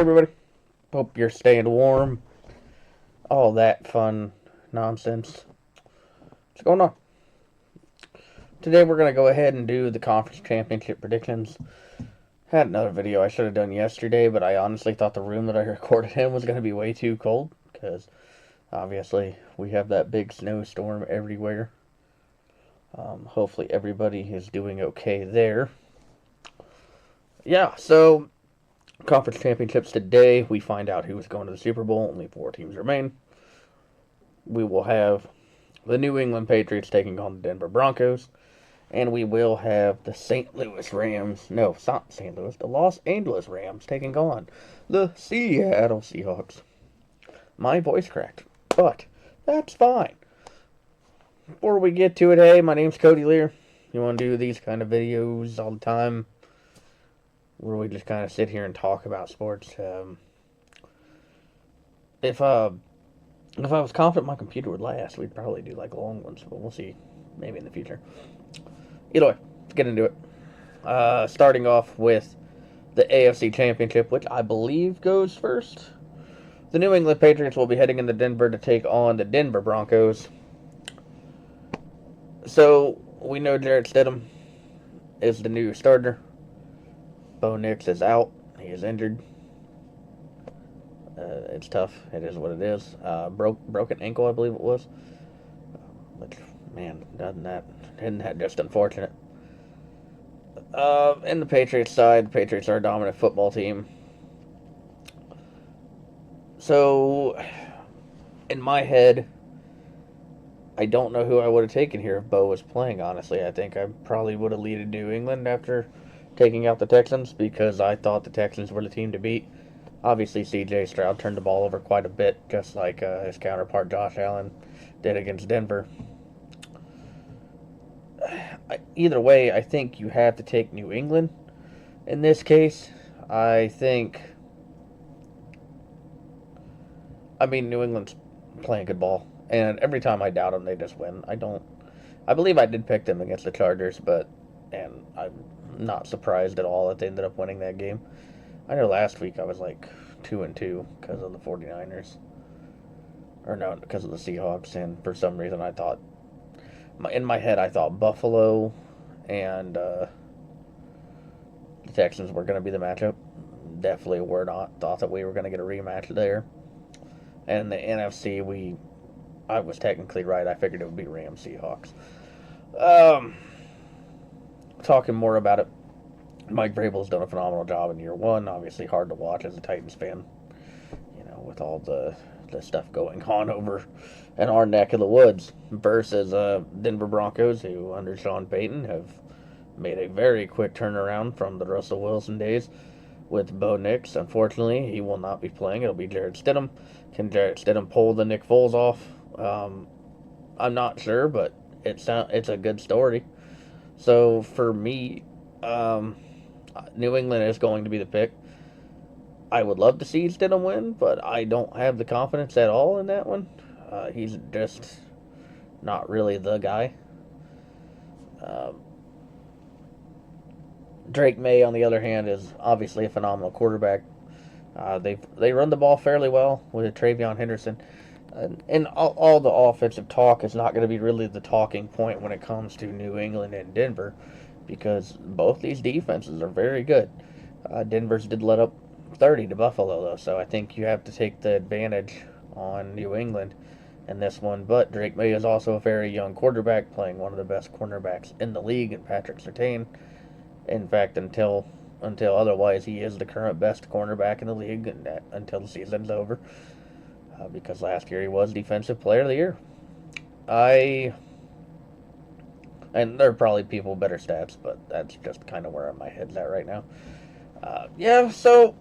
everybody? Hope you're staying warm. All that fun nonsense. What's going on? Today we're going to go ahead and do the conference championship predictions. Had another video I should have done yesterday, but I honestly thought the room that I recorded in was going to be way too cold, because obviously we have that big snowstorm everywhere. Hopefully everybody is doing okay there. Yeah, so conference championships today, we find out who is going to the Super Bowl. Only 4 teams remain. We will have the New England Patriots taking on the Denver Broncos. And we will have the St. Louis Rams. No, it's not St. Louis. The Los Angeles Rams taking on the Seattle Seahawks. My voice cracked, but that's fine. Before we get to it, hey, my name's Cody Lear. You want to do these kind of videos all the time, where we just kind of sit here and talk about sports. If I was confident my computer would last, we'd probably do like long ones, but we'll see. Maybe in the future. Either way, let's get into it. Starting off with the AFC Championship, which I believe goes first. The New England Patriots will be heading into Denver to take on the Denver Broncos. So, we know Jarrett Stidham is the new starter. Bo Nix is out. He is injured. It's tough. It is what it is. Broken ankle, I believe it was. Which, man, isn't that just unfortunate? In the Patriots side, the Patriots are a dominant football team. So, in my head, I don't know who I would have taken here if Bo was playing, honestly. I think I probably would have leaded New England after taking out the Texans, because I thought the Texans were the team to beat. Obviously, C.J. Stroud turned the ball over quite a bit, just like his counterpart Josh Allen did against Denver. Either way, I think you have to take New England in this case. New England's playing good ball, and every time I doubt them, they just win. I believe I did pick them against the Chargers, and I'm not surprised at all that they ended up winning that game. I know last week I was like 2-2 because of the 49ers. Or no, because of the Seahawks, and for some reason I thought, in my head, I thought Buffalo and the Texans were going to be the matchup. Definitely were not. Thought that we were going to get a rematch there. And the NFC, I was technically right. I figured it would be Rams Seahawks. Talking more about it, Mike Vrabel's done a phenomenal job in year one. Obviously hard to watch as a Titans fan, with all the stuff going on over in our neck of the woods, versus Denver Broncos, who under Sean Payton have made a very quick turnaround from the Russell Wilson days with Bo Nix. Unfortunately, he will not be playing. It'll be Jarrett Stidham. Can Jarrett Stidham pull the Nick Foles off? I'm not sure, but it's a good story. So for me, New England is going to be the pick. I would love to see Stidham win, but I don't have the confidence at all in that one. He's just not really the guy. Drake May, on the other hand, is obviously a phenomenal quarterback. They run the ball fairly well with Travion Henderson. And all the offensive talk is not going to be really the talking point when it comes to New England and Denver, because both these defenses are very good. Denver's did let up 30 to Buffalo, though, so I think you have to take the advantage on New England in this one. But Drake May is also a very young quarterback, playing one of the best cornerbacks in the league in Patrick Surtain. In fact, until otherwise, he is the current best cornerback in the league until the season's over, because last year he was Defensive Player of the Year. And there are probably people with better stats, but that's just kind of where my head's at right now. So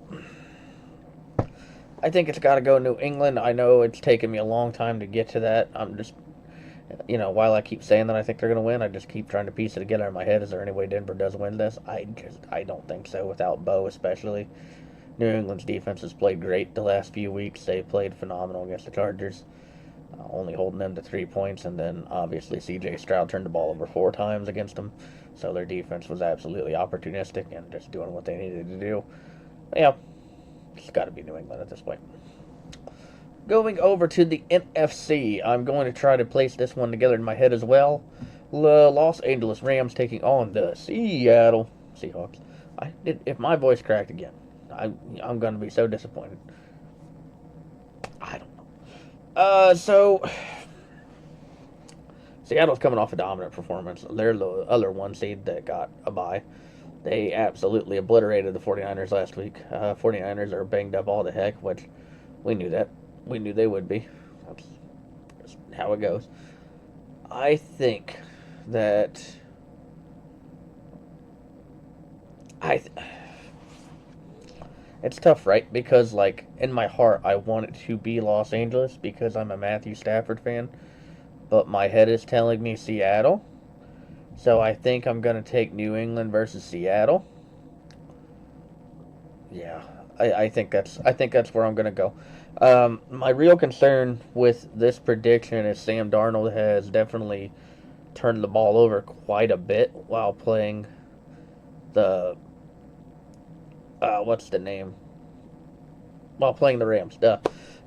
I think it's got to go New England. I know it's taken me a long time to get to that. I'm just, while I keep saying that I think they're going to win, I just keep trying to piece it together in my head. Is there any way Denver does win this? I don't think so, without Bo especially. New England's defense has played great the last few weeks. They played phenomenal against the Chargers, only holding them to 3 points, and then obviously C.J. Stroud turned the ball over 4 times against them. So their defense was absolutely opportunistic and just doing what they needed to do. Yeah, It's got to be New England at this point. Going over to the NFC, I'm going to try to place this one together in my head as well. Los Angeles Rams taking on the Seattle Seahawks. If my voice cracked again, I'm going to be so disappointed. I don't know. So Seattle's coming off a dominant performance. They're the other one seed that got a bye. They absolutely obliterated the 49ers last week. 49ers are banged up all the heck, which we knew that. We knew they would be. That's just how it goes. I think that it's tough, right? Because, like, in my heart, I want it to be Los Angeles because I'm a Matthew Stafford fan. But my head is telling me Seattle. So I think I'm going to take New England versus Seattle. Yeah, I think that's where I'm going to go. My real concern with this prediction is Sam Darnold has definitely turned the ball over quite a bit while playing the what's the name? While playing the Rams.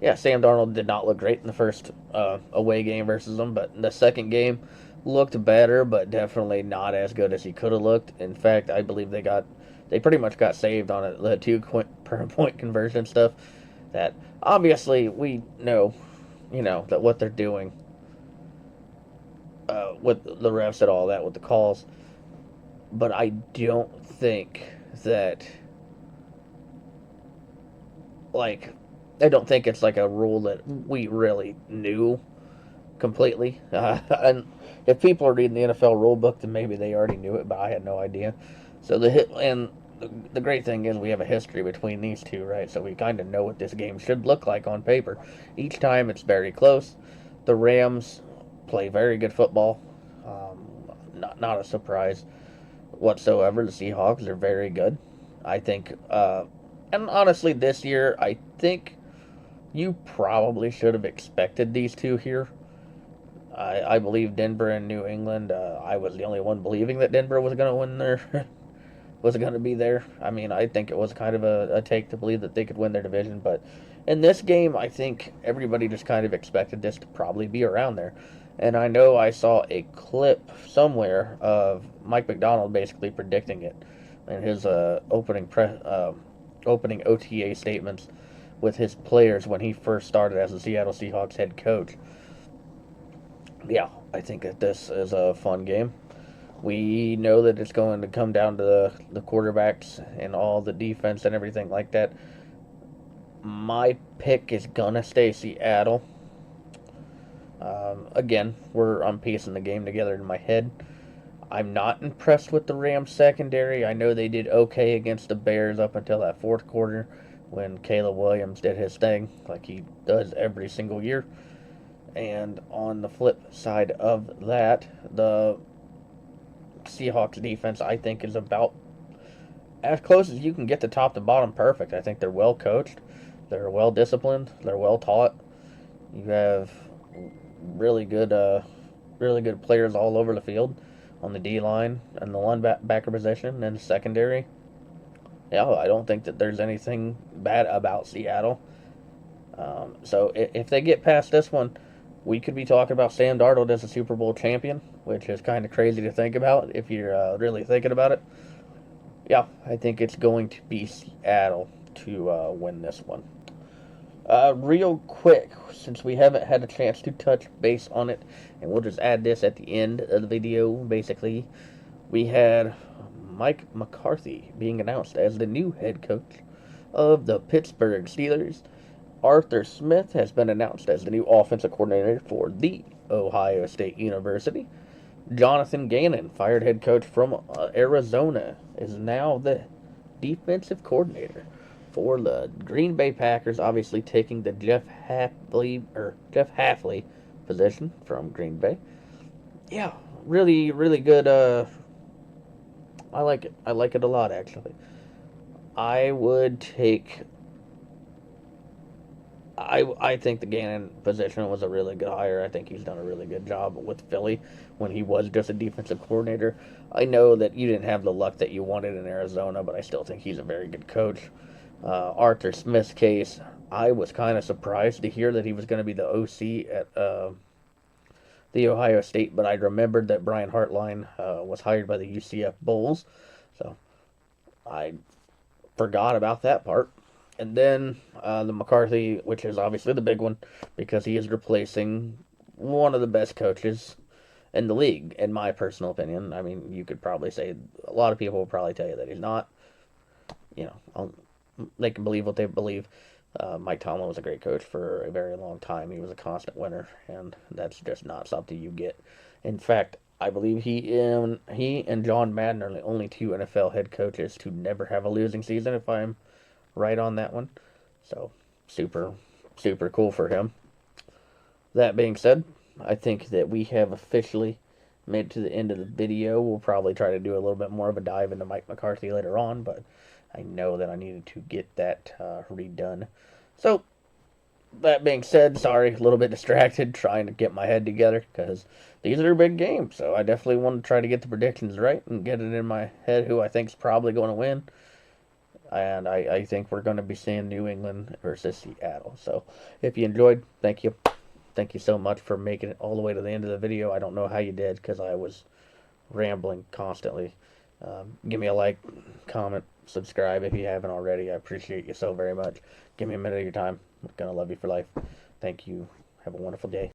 Yeah, Sam Darnold did not look great in the first away game versus them, but in the second game looked better, but definitely not as good as he could have looked. In fact, I believe they pretty much got saved on it, the 2-point conversion stuff. That obviously we know, that what they're doing with the refs and all that with the calls, but I don't think that I don't think it's like a rule that we really knew completely. And if people are reading the NFL rule book, then maybe they already knew it, but I had no idea. So the great thing is we have a history between these two, right? So we kind of know what this game should look like on paper. Each time it's very close. The Rams play very good football. Not a surprise whatsoever. The Seahawks are very good. I think, and honestly, this year, I think you probably should have expected these two here. I believe Denver and New England. I was the only one believing that Denver was going to win their was going to be there. I mean, I think it was kind of a take to believe that they could win their division, but in this game, I think everybody just kind of expected this to probably be around there. And I know I saw a clip somewhere of Mike McDonald basically predicting it in his opening OTA statements with his players when he first started as the Seattle Seahawks head coach. Yeah, I think that this is a fun game. We know that it's going to come down to the quarterbacks and all the defense and everything like that. My pick is going to stay Seattle. Again, I'm piecing the game together in my head. I'm not impressed with the Rams secondary. I know they did okay against the Bears up until that fourth quarter when Caleb Williams did his thing like he does every single year. And on the flip side of that, the Seahawks defense, I think, is about as close as you can get to top to bottom perfect. I think they're well coached. They're well disciplined. They're well taught. You have really good players all over the field on the D line and the linebacker position and the secondary. Yeah, I don't think that there's anything bad about Seattle. So if they get past this one, we could be talking about Sam Darnold as a Super Bowl champion, which is kind of crazy to think about if you're really thinking about it. Yeah, I think it's going to be Seattle to win this one. Real quick, since we haven't had a chance to touch base on it, and we'll just add this at the end of the video, basically, we had Mike McCarthy being announced as the new head coach of the Pittsburgh Steelers. Arthur Smith has been announced as the new offensive coordinator for the Ohio State University. Jonathan Gannon, fired head coach from Arizona, is now the defensive coordinator for the Green Bay Packers, obviously taking the Jeff Hafley position from Green Bay. Yeah, really, really good. I like it. I like it a lot, actually. I think the Gannon position was a really good hire. I think he's done a really good job with Philly when he was just a defensive coordinator. I know that you didn't have the luck that you wanted in Arizona, but I still think he's a very good coach. Arthur Smith's case, I was kind of surprised to hear that he was going to be the OC at the Ohio State, but I remembered that Brian Hartline was hired by the UCF Bulls, so I forgot about that part. And then the McCarthy, which is obviously the big one, because he is replacing one of the best coaches in the league, in my personal opinion. I mean, you could probably say a lot of people will probably tell you that he's not. You know, they can believe what they believe. Mike Tomlin was a great coach for a very long time. He was a constant winner, and that's just not something you get. In fact, I believe he and John Madden are the only two NFL head coaches to never have a losing season, if I'm right on that one. So, super, super cool for him. That being said, I think that we have officially made it to the end of the video. We'll probably try to do a little bit more of a dive into Mike McCarthy later on, but I know that I needed to get that redone. So, that being said, sorry, a little bit distracted trying to get my head together because these are big games. So, I definitely want to try to get the predictions right and get it in my head who I think is probably going to win. And I think we're going to be seeing New England versus Seattle. So, if you enjoyed, thank you. Thank you so much for making it all the way to the end of the video. I don't know how you did because I was rambling constantly. Give me a like, comment, subscribe if you haven't already. I appreciate you so very much. Give me a minute of your time. I'm going to love you for life. Thank you. Have a wonderful day.